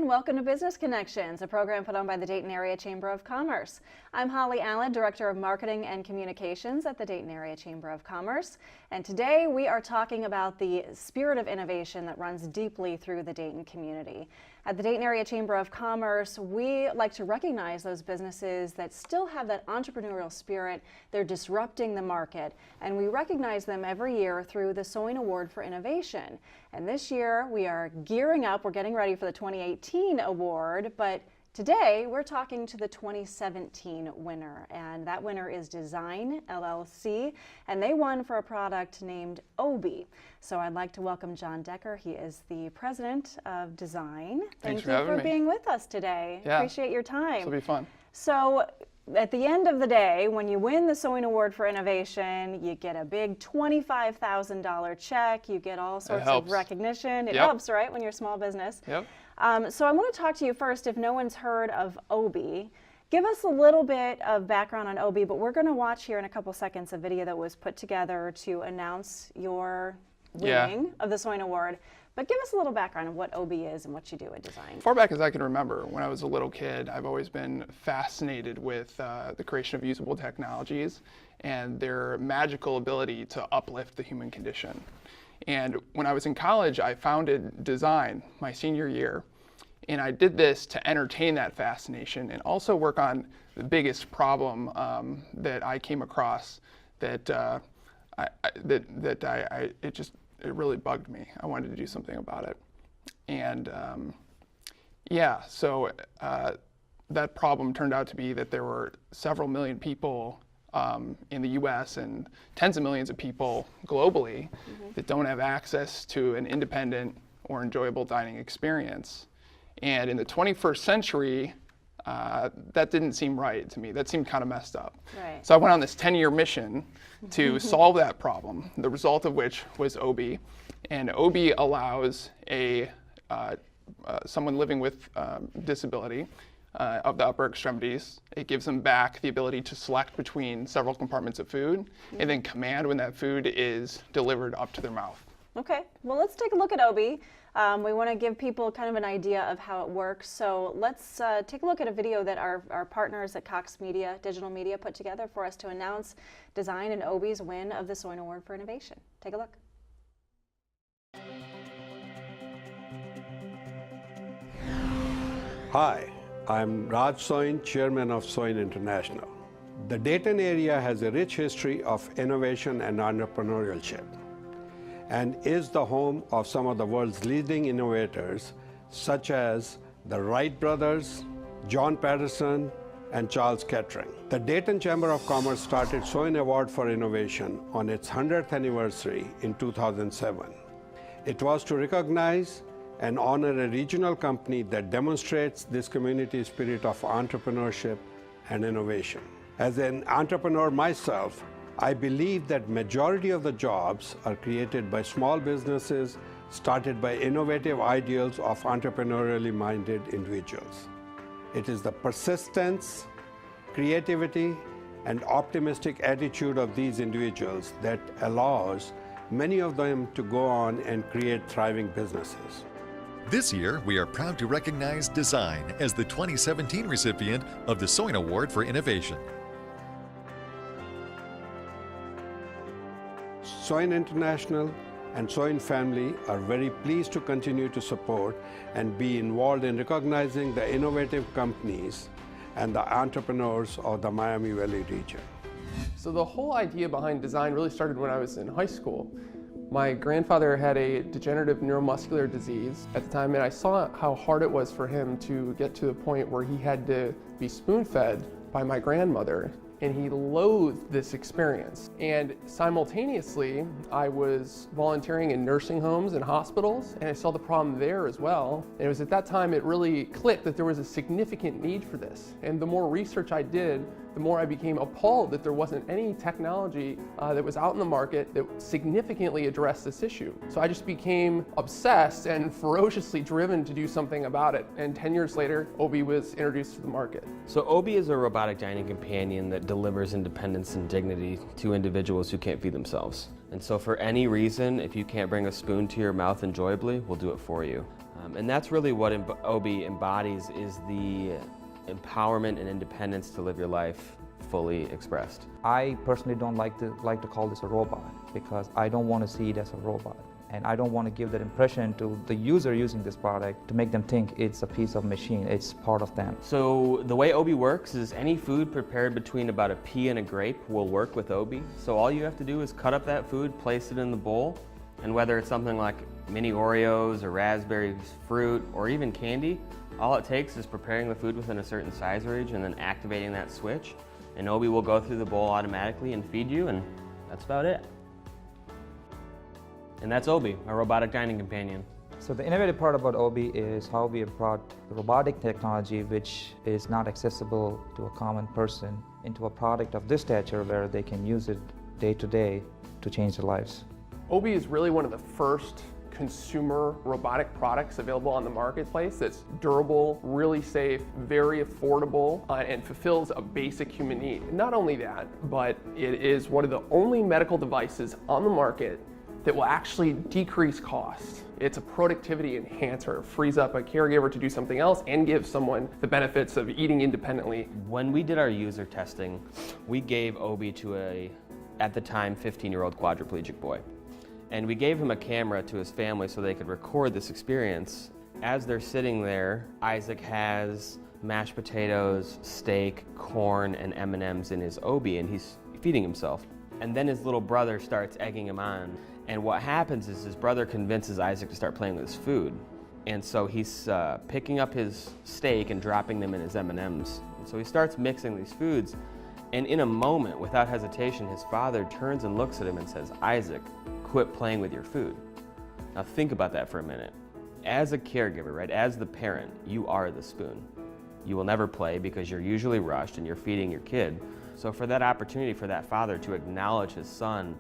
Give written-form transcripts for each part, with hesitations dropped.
and welcome to Business Connections, a program put on by the Dayton Area Chamber of Commerce. I'm Holly Allen, Director of Marketing and Communications at the Dayton Area Chamber of Commerce, and today we are talking about the spirit of innovation that runs deeply through the Dayton community. At the Dayton Area Chamber of Commerce, we like to recognize those businesses that still have that entrepreneurial spirit. They're disrupting the market, and we recognize them every year through the Soin Award for Innovation. And this year we are gearing up, we're getting ready for the 2018 award, but today we're talking to the 2017 winner, and that winner is Design LLC, and they won for a product named Obi. So I'd like to welcome John Decker. He is the president of Design. Thanks for Thank you having for me. being with us today. Yeah. Appreciate your time. This will be fun. So at the end of the day, when you win the Soin Award for Innovation, you get a big $25,000 check, you get all sorts of recognition. It helps, right, when you're a small business. Yep. So I want to talk to you first, if no one's heard of Obi. Give us a little bit of background on Obi, but we're going to watch here in a couple seconds a video that was put together to announce your winning of the Soin Award. But give us a little background of what Obi is and what you do at Design. Far back as I can remember, when I was a little kid, I've always been fascinated with the creation of usable technologies and their magical ability to uplift the human condition. And when I was in college, I founded Design my senior year. And I did this to entertain that fascination and also work on the biggest problem that I came across that it really bugged me. I wanted to do something about it. And so that problem turned out to be that there were several million people in the US and tens of millions of people globally that don't have access to an independent or enjoyable dining experience. And in the 21st century, that didn't seem right to me. That seemed kind of messed up. Right. So I went on this 10-year mission to solve that problem, the result of which was Obi. And Obi allows someone living with disability of the upper extremities. It gives them back the ability to select between several compartments of food and then command when that food is delivered up to their mouth. Okay, well, let's take a look at Obi. We want to give people kind of an idea of how it works. So let's take a look at a video that our partners at Cox Media, Digital Media, put together for us to announce Design and Obi's win of the Soin Award for Innovation. Take a look. Hi, I'm Raj Soin, Chairman of Soin International. The Dayton area has a rich history of innovation and entrepreneurship, and is the home of some of the world's leading innovators, such as the Wright brothers, John Patterson, and Charles Kettering. The Dayton Chamber of Commerce started Soin Award for Innovation on its 100th anniversary in 2007. It was to recognize and honor a regional company that demonstrates this community spirit of entrepreneurship and innovation. As an entrepreneur myself, I believe that majority of the jobs are created by small businesses started by innovative ideals of entrepreneurially minded individuals. It is the persistence, creativity, and optimistic attitude of these individuals that allows many of them to go on and create thriving businesses. This year, we are proud to recognize Design as the 2017 recipient of the Soin Award for Innovation. Soin International and Soin family are very pleased to continue to support and be involved in recognizing the innovative companies and the entrepreneurs of the Miami Valley region. So the whole idea behind Design really started when I was in high school. My grandfather had a degenerative neuromuscular disease at the time, and I saw how hard it was for him to get to the point where he had to be spoon-fed by my grandmother. And he loathed this experience. And simultaneously, I was volunteering in nursing homes and hospitals, and I saw the problem there as well. And it was at that time it really clicked that there was a significant need for this. And the more research I did, the more I became appalled that there wasn't any technology that was out in the market that significantly addressed this issue. So I just became obsessed and ferociously driven to do something about it. And 10 years later, Obi was introduced to the market. So Obi is a robotic dining companion that delivers independence and dignity to individuals who can't feed themselves. And so for any reason, if you can't bring a spoon to your mouth enjoyably, we'll do it for you. And that's really what Obi embodies, is the empowerment and independence to live your life fully expressed. I personally don't like to call this a robot, because I don't want to see it as a robot. And I don't want to give that impression to the user using this product to make them think it's a piece of machine, it's part of them. So the way Obi works is any food prepared between about a pea and a grape will work with Obi. So all you have to do is cut up that food, place it in the bowl, and whether it's something like mini Oreos or raspberries, fruit, or even candy, all it takes is preparing the food within a certain size range and then activating that switch, and Obi will go through the bowl automatically and feed you, and that's about it. And that's Obi, our robotic dining companion. So the innovative part about Obi is how we have brought robotic technology, which is not accessible to a common person, into a product of this stature where they can use it day to day to change their lives. Obi is really one of the first consumer robotic products available on the marketplace that's durable, really safe, very affordable, and fulfills a basic human need. Not only that, but it is one of the only medical devices on the market that will actually decrease costs. It's a productivity enhancer. It frees up a caregiver to do something else and gives someone the benefits of eating independently. When we did our user testing, we gave Obi to a, at the time, 15-year-old quadriplegic boy. And we gave him a camera to his family so they could record this experience. As they're sitting there, Isaac has mashed potatoes, steak, corn, and M&Ms in his Obi, and he's feeding himself. And then his little brother starts egging him on. And what happens is his brother convinces Isaac to start playing with his food. And so he's picking up his steak and dropping them in his M&Ms. And so he starts mixing these foods. And in a moment, without hesitation, his father turns and looks at him and says, "Isaac, quit playing with your food." Now think about that for a minute. As a caregiver, right, as the parent, you are the spoon. You will never play because you're usually rushed and you're feeding your kid. So for that opportunity for that father to acknowledge his son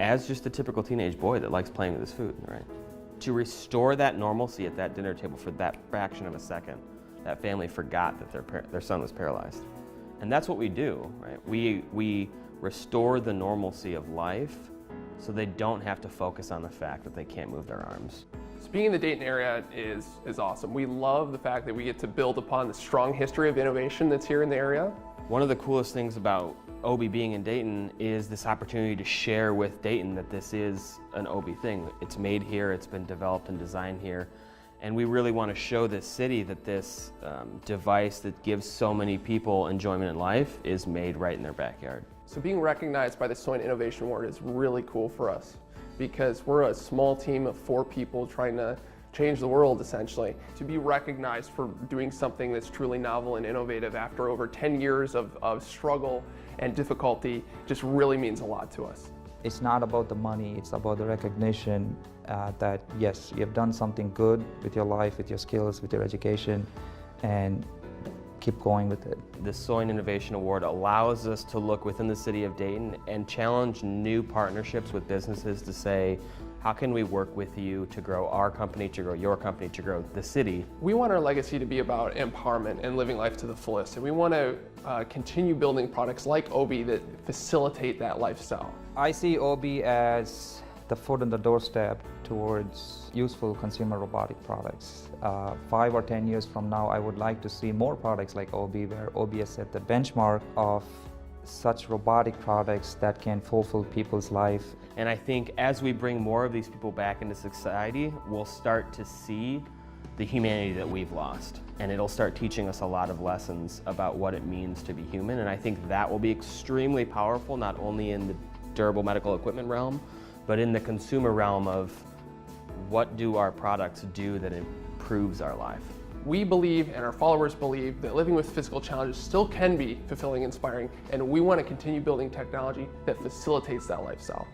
as just a typical teenage boy that likes playing with his food, right? To restore that normalcy at that dinner table for that fraction of a second, that family forgot that their son was paralyzed. And that's what we do, right? We restore the normalcy of life so they don't have to focus on the fact that they can't move their arms. So being in the Dayton area is awesome. We love the fact that we get to build upon the strong history of innovation that's here in the area. One of the coolest things about Obi being in Dayton is this opportunity to share with Dayton that this is an Obi thing. It's made here, it's been developed and designed here, and we really want to show this city that this device that gives so many people enjoyment in life is made right in their backyard. So being recognized by the Soin Innovation Award is really cool for us, because we're a small team of 4 people trying to change the world, essentially. To be recognized for doing something that's truly novel and innovative after over 10 years of struggle and difficulty just really means a lot to us. It's not about the money, it's about the recognition that yes, you have done something good with your life, with your skills, with your education, and keep going with it. The Soin Innovation Award allows us to look within the city of Dayton and challenge new partnerships with businesses to say, how can we work with you to grow our company, to grow your company, to grow the city? We want our legacy to be about empowerment and living life to the fullest, and we want to continue building products like Obi that facilitate that lifestyle. I see Obi as the foot on the doorstep towards useful consumer robotic products. 5 or 10 years from now, I would like to see more products like Obi, where Obi has set the benchmark of such robotic products that can fulfill people's life. And I think as we bring more of these people back into society, we'll start to see the humanity that we've lost. And it'll start teaching us a lot of lessons about what it means to be human. And I think that will be extremely powerful, not only in the durable medical equipment realm, but in the consumer realm of what do our products do that improves our life. We believe, and our followers believe, that living with physical challenges still can be fulfilling and inspiring, and we want to continue building technology that facilitates that lifestyle.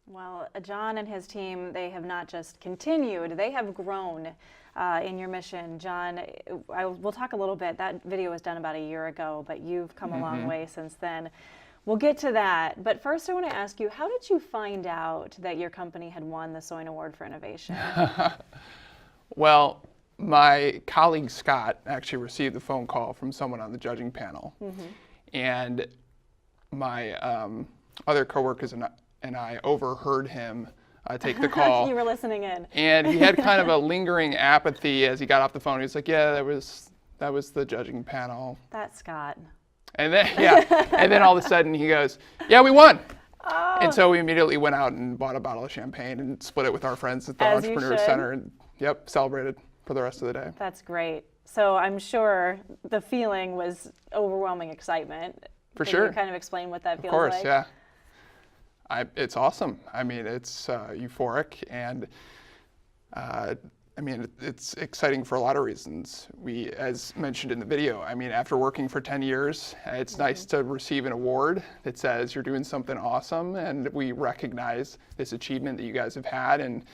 Well, John and his team, they have not just continued, they have grown in your mission. John, we'll talk a little bit. That video was done about a year ago, but you've come a long way since then. We'll get to that. But first, I want to ask you, how did you find out that your company had won the Soin Award for Innovation? Well, my colleague Scott actually received a phone call from someone on the judging panel. And my other coworkers and I overheard him take the call. You were listening in. And he had kind of a lingering apathy as he got off the phone. He was like, yeah, that was the judging panel. That's Scott. And then, yeah, and then all of a sudden he goes, yeah, we won. Oh. And so we immediately went out and bought a bottle of champagne and split it with our friends at the As you Entrepreneur should. Center, and celebrated for the rest of the day. That's great. So I'm sure the feeling was overwhelming excitement. For Can sure. you kind of explain what that Of feels course, like? yeah. It's awesome. I mean, it's euphoric, and I mean, it's exciting for a lot of reasons. We, as mentioned in the video, I mean, after working for 10 years, it's nice to receive an award that says you're doing something awesome, and we recognize this achievement that you guys have had, and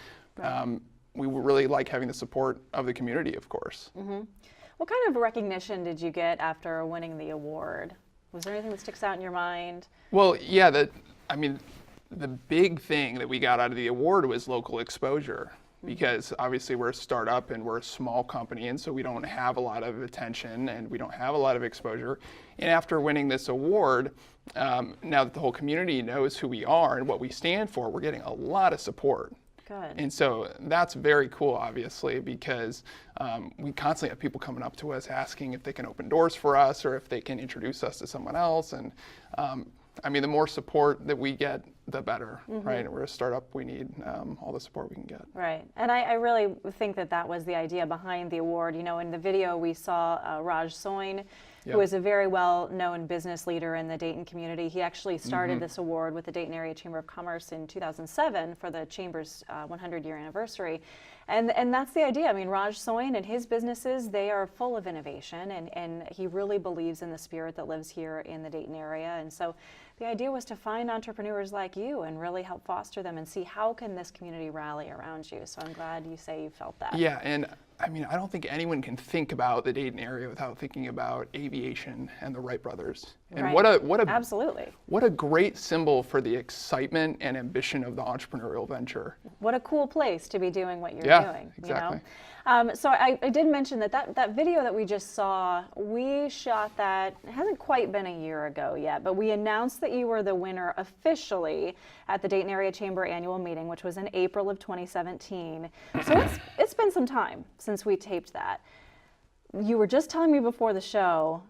we really like having the support of the community, of course. What kind of recognition did you get after winning the award? Was there anything that sticks out in your mind? Well, yeah, I mean, the big thing that we got out of the award was local exposure, because obviously we're a startup and we're a small company, and so we don't have a lot of attention and we don't have a lot of exposure. And after winning this award, now that the whole community knows who we are and what we stand for, we're getting a lot of support. Good. And so that's very cool, obviously, because we constantly have people coming up to us asking if they can open doors for us or if they can introduce us to someone else. And I mean, the more support that we get, the better, right? We're a startup, we need all the support we can get. Right. And I really think that was the idea behind the award. You know, in the video we saw Raj Soin, who is a very well-known business leader in the Dayton community. He actually started this award with the Dayton Area Chamber of Commerce in 2007 for the Chamber's 100-year anniversary. And that's the idea. I mean, Raj Soin and his businesses, they are full of innovation, and he really believes in the spirit that lives here in the Dayton area. And so the idea was to find entrepreneurs like you and really help foster them and see how can this community rally around you. So I'm glad you say you felt that. Yeah, and I mean, I don't think anyone can think about the Dayton area without thinking about aviation and the Wright brothers. And Right. what a Absolutely. what a great symbol for the excitement and ambition of the entrepreneurial venture. What a cool place to be doing what you're Yeah, doing. exactly. You know? So I did mention that video that we just saw, we shot that, it hasn't quite been a year ago yet, but we announced that you were the winner officially at the Dayton Area Chamber annual meeting, which was in April of 2017. So it's been some time since we taped that. You were just telling me before the show,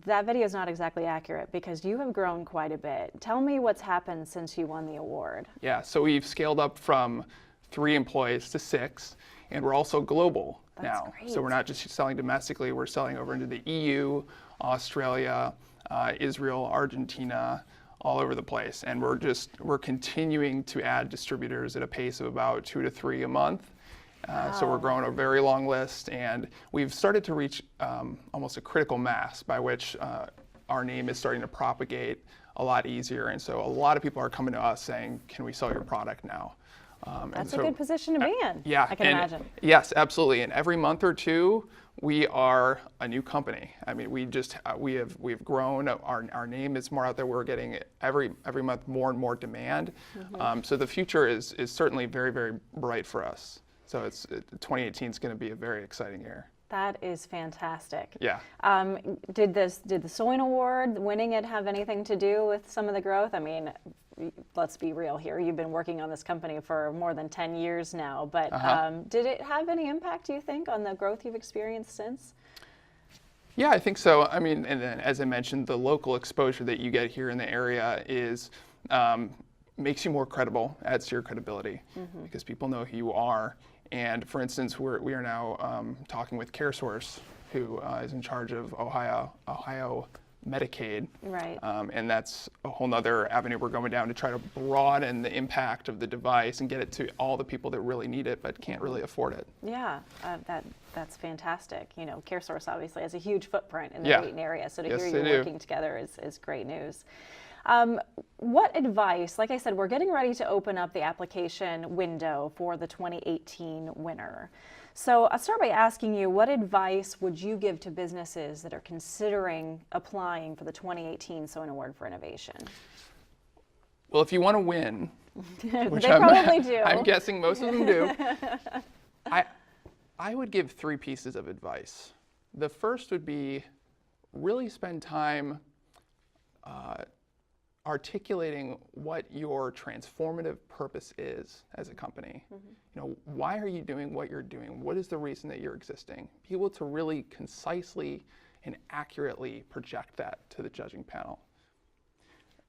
that video is not exactly accurate because you have grown quite a bit. Tell me what's happened since you won the award. Yeah, so we've scaled up from 3 employees to 6, and we're also global now. great. So we're not just selling domestically, we're selling over into the EU, Australia, Israel, Argentina, all over the place. And we're continuing to add distributors at a pace of about 2 to 3 a month. So we're growing a very long list, and we've started to reach almost a critical mass by which our name is starting to propagate a lot easier. And so a lot of people are coming to us saying, can we sell your product now? That's a good position to be in. Yeah, I can imagine. Yes, absolutely. And every month or two, we are a new company. I mean, we've grown. Our name is more out there. We're getting every month more and more demand. So the future is certainly very, very bright for us. So 2018 is going to be a very exciting year. That is fantastic. Yeah. Did the Soin Award, winning it, have anything to do with some of the growth? I mean, let's be real here. You've been working on this company for more than 10 years now, but did it have any impact, do you think, on the growth you've experienced since? Yeah, I think so. I mean, and then as I mentioned, the local exposure that you get here in the area is makes you more credible, adds to your credibility, because people know who you are. And for instance, we are now talking with CareSource, who is in charge of Ohio Medicaid. Right. And that's a whole nother avenue we're going down to try to broaden the impact of the device and get it to all the people that really need it but can't really afford it. Yeah, that's fantastic. You know, CareSource obviously has a huge footprint in the Yeah. Dayton area, so to Yes, hear they you do. working together is great news. What advice, like I said, we're getting ready to open up the application window for the 2018 winner. So I'll start by asking you, what advice would you give to businesses that are considering applying for the 2018 Soin Award for Innovation? Well, if you want to win, which They probably do. I'm guessing most of them do, I would give 3 pieces of advice. The first would be really spend time articulating what your transformative purpose is as a company. You know, why are you doing what you're doing? What is the reason that you're existing? Be able to really concisely and accurately project that to the judging panel.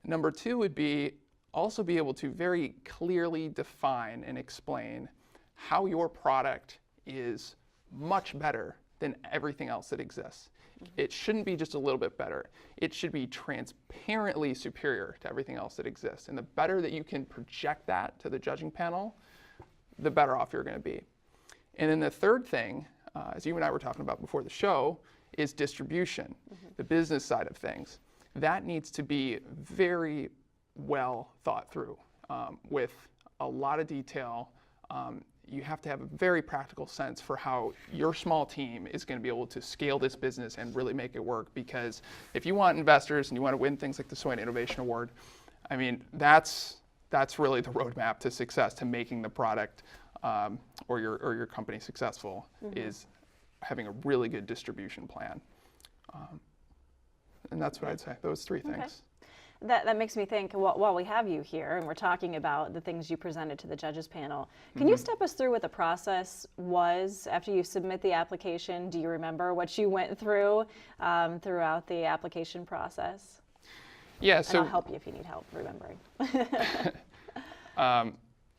Number two would be also be able to very clearly define and explain how your product is much better than everything else that exists. It shouldn't be just a little bit better. It should be transparently superior to everything else that exists. And the better that you can project that to the judging panel, the better off you're going to be. And then the third thing, as you and I were talking about before the show, is distribution, the business side of things. That needs to be very well thought through with a lot of detail. You have to have a very practical sense for how your small team is going to be able to scale this business and really make it work. Because if you want investors and you want to win things like the Soin Innovation Award, I mean, that's really the roadmap to success, to making the product or your company successful, is having a really good distribution plan. And that's what I'd say, those three things. That makes me think, while we have you here and we're talking about the things you presented to the judges panel, can you step us through what the process was after you submit the application? Do you remember what you went through throughout the application process? Yeah, so and I'll help you if you need help remembering.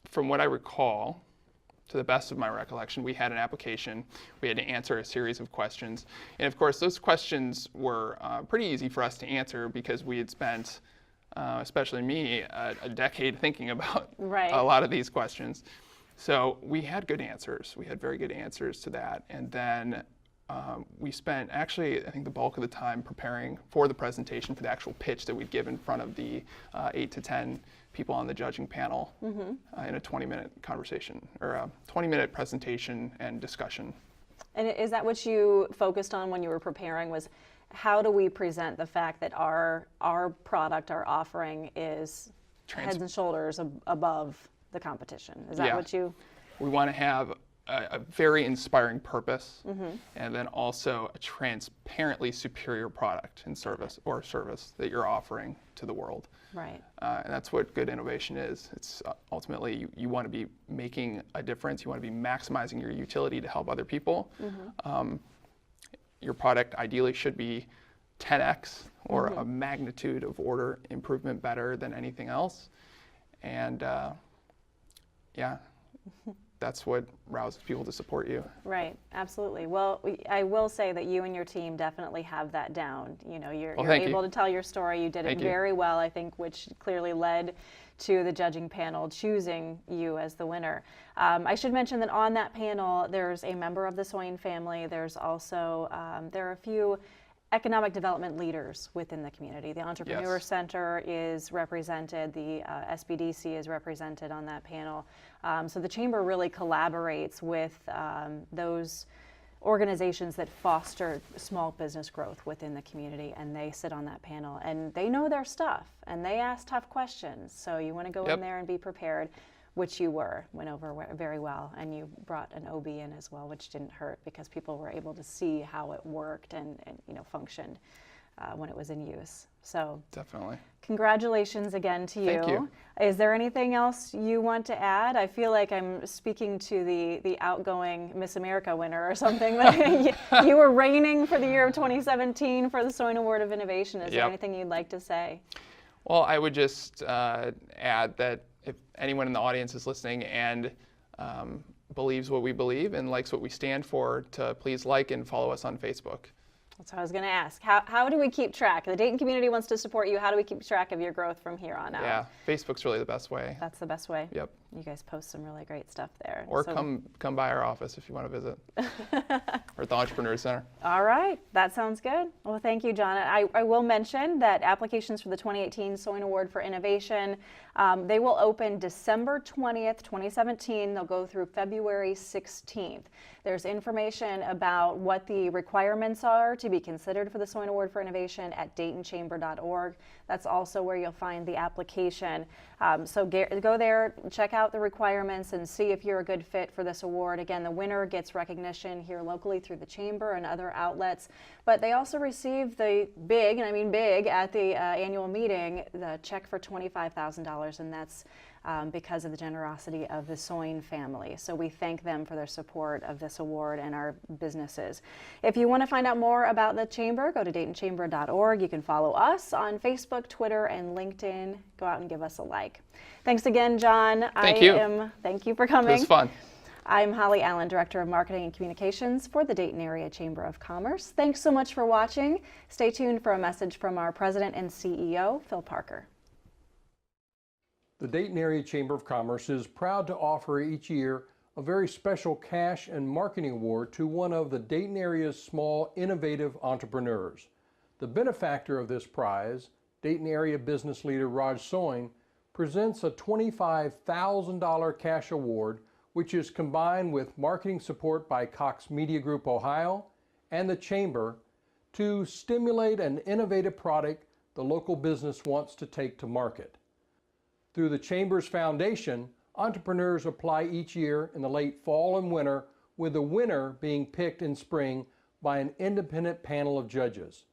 From what I recall, to the best of my recollection, we had an application. We had to answer a series of questions. And of course, those questions were pretty easy for us to answer because we had spent, especially me, a decade thinking about a lot of these questions. So we had good answers. We had very good answers to that. And then we spent, actually, I think the bulk of the time preparing for the presentation, for the actual pitch that we'd give in front of the 8 to 10 people on the judging panel in a 20-minute conversation, or a 20-minute presentation and discussion. And is that what you focused on when you were preparing, was how do we present the fact that our product, our offering is heads and shoulders above the competition? Is that what you... We want to have a very inspiring purpose, and then also a transparently superior product and service that you're offering to the world. Right. And that's what good innovation is. It's ultimately you want to be making a difference. You want to be maximizing your utility to help other people. Your product ideally should be 10x or a magnitude of order improvement better than anything else. And that's what rouses people to support you. Right, absolutely. Well, I will say that you and your team definitely have that down. You know, you're able to tell your story. You did it very well, I think, which clearly led to the judging panel choosing you as the winner. I should mention that on that panel, there's a member of the Soin family. There's also, there are a few economic development leaders within the community. The Entrepreneur Center is represented, the SBDC is represented on that panel. So the Chamber really collaborates with those organizations that foster small business growth within the community, and they sit on that panel and they know their stuff and they ask tough questions. So you want to go in there and be prepared, which you went over very well, and you brought an OB in as well, which didn't hurt because people were able to see how it worked and functioned when it was in use. So definitely. Congratulations again to you. Thank you. Is there anything else you want to add? I feel like I'm speaking to the outgoing Miss America winner or something. You were reigning for the year of 2017 for the Soin Award of Innovation. Is there anything you'd like to say? Well, I would just add that if anyone in the audience is listening and believes what we believe and likes what we stand for, to please like and follow us on Facebook. That's what I was going to ask. How do we keep track? The Dayton community wants to support you. How do we keep track of your growth from here on out? Yeah, Facebook's really the best way. That's the best way? Yep. You guys post some really great stuff there. Or come by our office if you want to visit. Or at the Entrepreneur Center. All right. That sounds good. Well, thank you, John. I will mention that applications for the 2018 Soin Award for Innovation, they will open December 20th, 2017. They'll go through February 16th. There's information about what the requirements are to be considered for the Soin Award for Innovation at DaytonChamber.org. That's also where you'll find the application. So go there, check out the requirements, and see if you're a good fit for this award. Again, the winner gets recognition here locally through through the Chamber and other outlets. But they also received the big, and I mean big, at the annual meeting, the check for $25,000, and that's because of the generosity of the Soin family. So we thank them for their support of this award and our businesses. If you want to find out more about the Chamber, go to DaytonChamber.org. You can follow us on Facebook, Twitter, and LinkedIn. Go out and give us a like. Thanks again, John. Thank you. Thank you for coming. It was fun. I'm Holly Allen, Director of Marketing and Communications for the Dayton Area Chamber of Commerce. Thanks so much for watching. Stay tuned for a message from our President and CEO, Phil Parker. The Dayton Area Chamber of Commerce is proud to offer each year a very special cash and marketing award to one of the Dayton area's small, innovative entrepreneurs. The benefactor of this prize, Dayton area business leader Raj Soin, presents a $25,000 cash award, which is combined with marketing support by Cox Media Group Ohio and the Chamber to stimulate an innovative product the local business wants to take to market. Through the Chamber's foundation, entrepreneurs apply each year in the late fall and winter, with the winner being picked in spring by an independent panel of judges.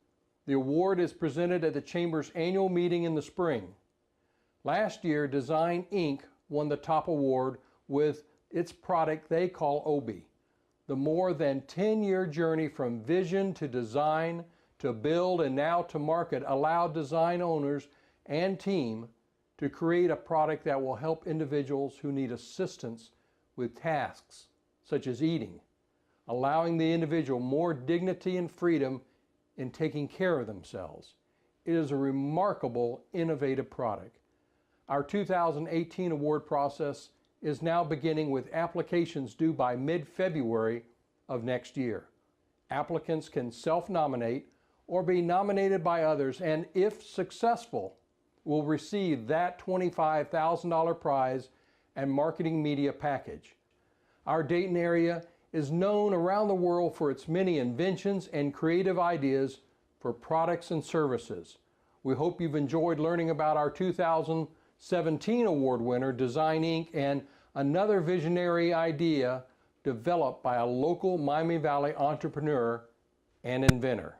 The award is presented at the Chamber's annual meeting in the spring. Last year, Design Inc. won the top award with its product they call Obi. The more than 10-year journey from vision to design to build and now to market allowed design owners and team to create a product that will help individuals who need assistance with tasks such as eating, allowing the individual more dignity and freedom in taking care of themselves. It is a remarkable, innovative product. Our 2018 award process is now beginning with applications due by mid-February of next year. Applicants can self-nominate or be nominated by others, and if successful, will receive that $25,000 prize and marketing media package. Our Dayton area is known around the world for its many inventions and creative ideas for products and services. We hope you've enjoyed learning about our 2017 award winner, Design Inc., and another visionary idea developed by a local Miami Valley entrepreneur and inventor.